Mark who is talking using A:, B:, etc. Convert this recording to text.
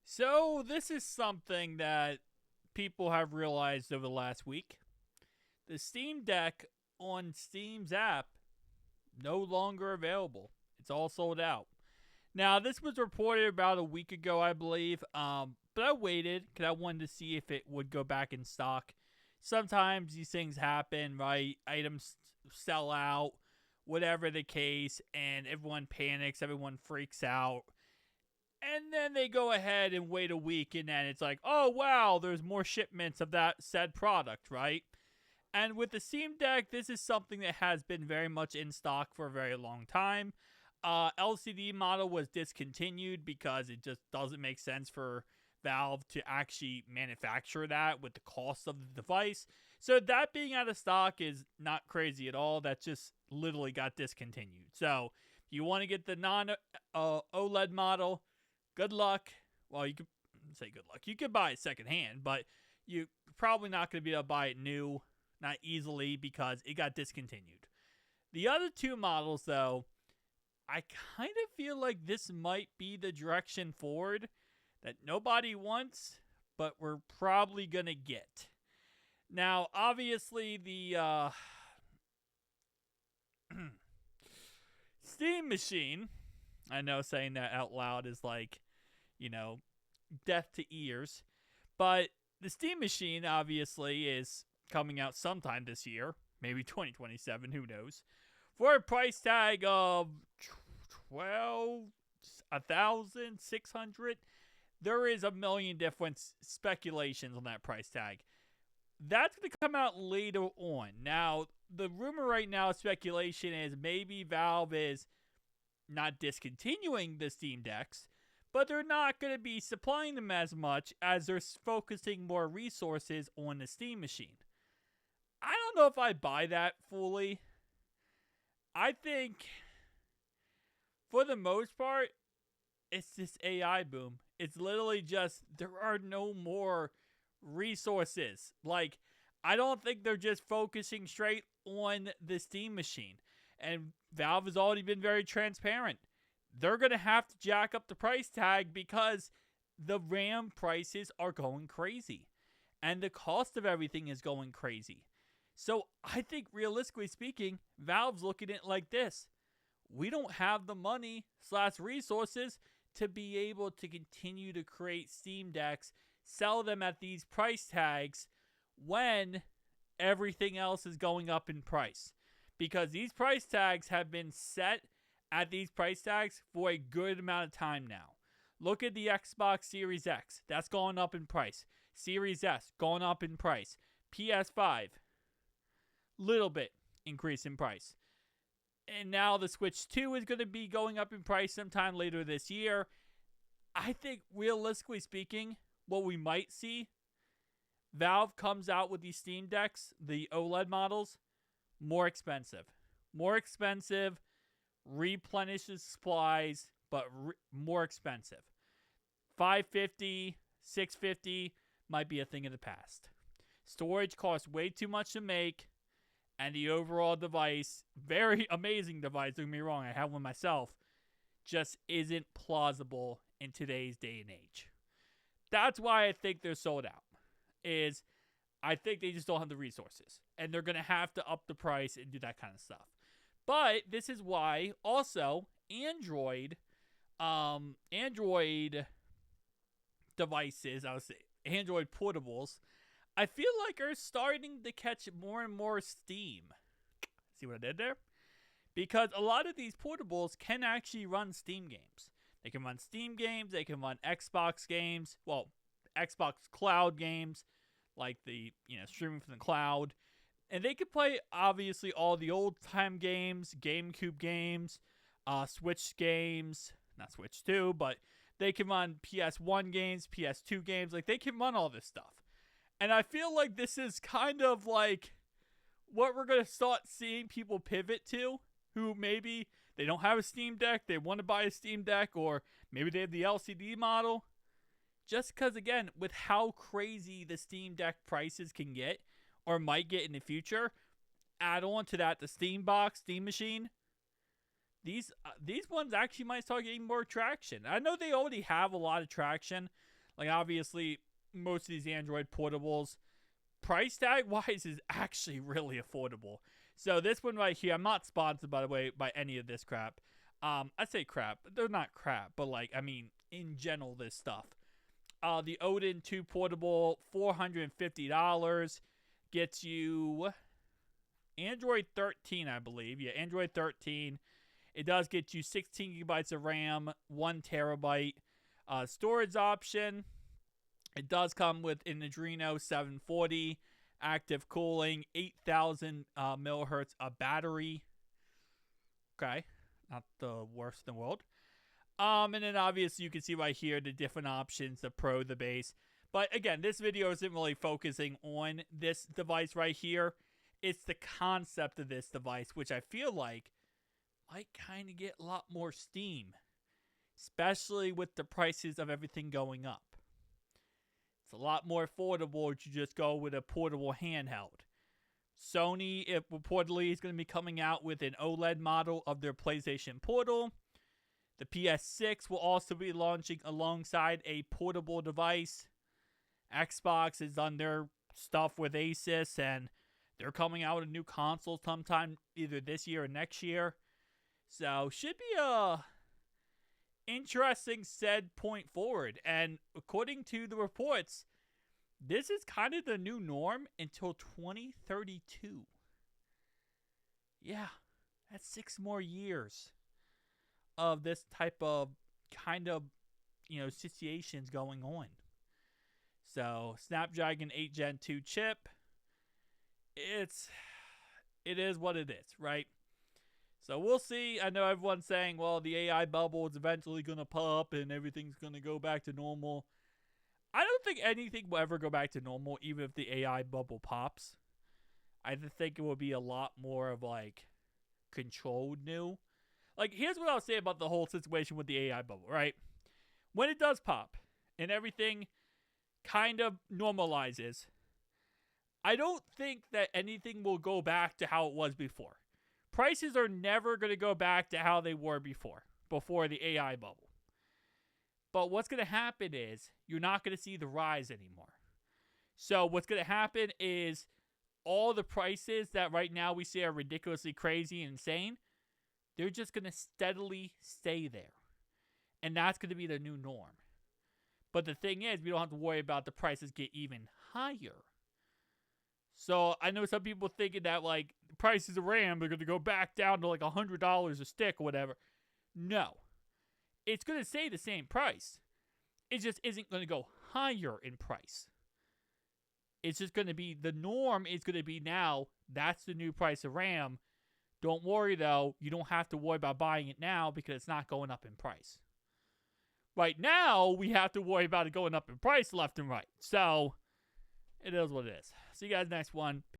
A: So, this is something that people have realized over the last week. The Steam Deck on Steam's app no longer available. It's all sold out. Now, this was reported about a week ago, I believe. But I waited because I wanted to see if it would go back in stock. Sometimes these things happen, right? Items sell out, whatever the case, and everyone panics, everyone freaks out. And then they go ahead and wait a week, and then it's like, oh wow, there's more shipments of that said product, right? And with the Steam Deck, this is something that has been very much in stock for a very long time. LCD model was discontinued because it just doesn't make sense for Valve to actually manufacture that with the cost of the device. So that being out of stock is not crazy at all. That just literally got discontinued. So if you want to get the non OLED model, good luck. Well, you could say good luck. You could buy it secondhand, but you're probably not going to be able to buy it new, not easily, because it got discontinued. The other two models, though, I kind of feel like this might be the direction forward that nobody wants, but we're probably going to get. Now, obviously, the Steam machine, I know saying that out loud is like, you know, death to ears. But the Steam machine obviously is coming out sometime this year, maybe 2027, who knows, for a price tag of 1,600. There is a million different speculations on that price tag. That's going to come out later on. Now, the rumor right now, speculation is maybe Valve is not discontinuing the Steam Decks, but they're not going to be supplying them as much as they're focusing more resources on the Steam machine. I don't know if I buy that fully. I think, for the most part, it's this AI boom. It's literally just, there are no more resources. Like, I don't think they're just focusing straight on the Steam machine. And Valve has already been very transparent. They're going to have to jack up the price tag because the RAM prices are going crazy. And the cost of everything is going crazy. So I think, realistically speaking, Valve's looking at it like this. We don't have the money / resources to be able to continue to create Steam Decks, sell them at these price tags when everything else is going up in price. Because these price tags have been set at these price tags for a good amount of time now. Look at the Xbox Series X. That's gone up in price. Series S, gone up in price. PS5, little bit increase in price. And now the Switch 2 is going to be going up in price sometime later this year. I think, realistically speaking, what we might see, Valve comes out with these Steam Decks, the OLED models, more expensive. More expensive, replenishes supplies, but more expensive. 550, 650 might be a thing of the past. Storage costs way too much to make, and the overall device, very amazing device, don't get me wrong, I have one myself, just isn't plausible in today's day and age. That's why I think they're sold out. I think they just don't have the resources. And they're going to have to up the price and do that kind of stuff. But this is why also Android devices, I would say Android portables, I feel like are starting to catch more and more steam. See what I did there? Because a lot of these portables can actually run Steam games. They can run Steam games, they can run Xbox games, well, Xbox Cloud games, like the, streaming from the cloud. And they can play, obviously, all the old-time games, GameCube games, Switch games, not Switch 2, but they can run PS1 games, PS2 games. Like, they can run all this stuff. And I feel like this is kind of like what we're going to start seeing people pivot to, who maybe they don't have a Steam Deck, they want to buy a Steam Deck, or maybe they have the LCD model. Just because, again, with how crazy the Steam Deck prices can get, or might get in the future, add on to that the Steam Box, Steam Machine, these ones actually might start getting more traction. I know they already have a lot of traction. Like, obviously, most of these Android portables, price tag wise, is actually really affordable. So this one right here, I'm not sponsored, by the way, by any of this crap. I say crap, they're not crap, but like, I mean, in general, this stuff. The Oled 2 portable, $450, gets you Android 13, I believe. Yeah, Android 13. It does get you 16 gigabytes of RAM, 1 terabyte storage option. It does come with an Adreno 740, active cooling, 8,000 millihertz of battery. Okay, not the worst in the world. And then obviously you can see right here the different options, the Pro, the base. But again, this video isn't really focusing on this device right here. It's the concept of this device, which I feel like might kind of get a lot more steam, especially with the prices of everything going up. It's a lot more affordable to just go with a portable handheld. Sony, it reportedly, is going to be coming out with an OLED model of their PlayStation Portal. The PS6 will also be launching alongside a portable device. Xbox has done their stuff with Asus, and they're coming out with a new console sometime either this year or next year. So, should be a interesting said point forward. And according to the reports, this is kind of the new norm until 2032. Yeah, that's 6 more years of this type of kind of, situations going on. So, Snapdragon 8 Gen 2 chip. It is what it is, right? So we'll see. I know everyone's saying, well, the AI bubble is eventually going to pop and everything's going to go back to normal. I don't think anything will ever go back to normal, even if the AI bubble pops. I think it will be a lot more of, like, controlled new. Like, here's what I'll say about the whole situation with the AI bubble, right? When it does pop and everything kind of normalizes, I don't think that anything will go back to how it was before. Prices are never going to go back to how they were before the AI bubble. But what's going to happen is you're not going to see the rise anymore. So what's going to happen is all the prices that right now we see are ridiculously crazy and insane, they're just going to steadily stay there. And that's going to be the new norm. But the thing is, we don't have to worry about the prices get even higher. So I know some people thinking that, like, the prices of RAM are going to go back down to like $100 a stick or whatever. No. It's going to stay the same price. It just isn't going to go higher in price. It's just going to be, the norm is going to be now, that's the new price of RAM. Don't worry though, you don't have to worry about buying it now because it's not going up in price. Right now, we have to worry about it going up in price left and right. So, it is what it is. See you guys next one.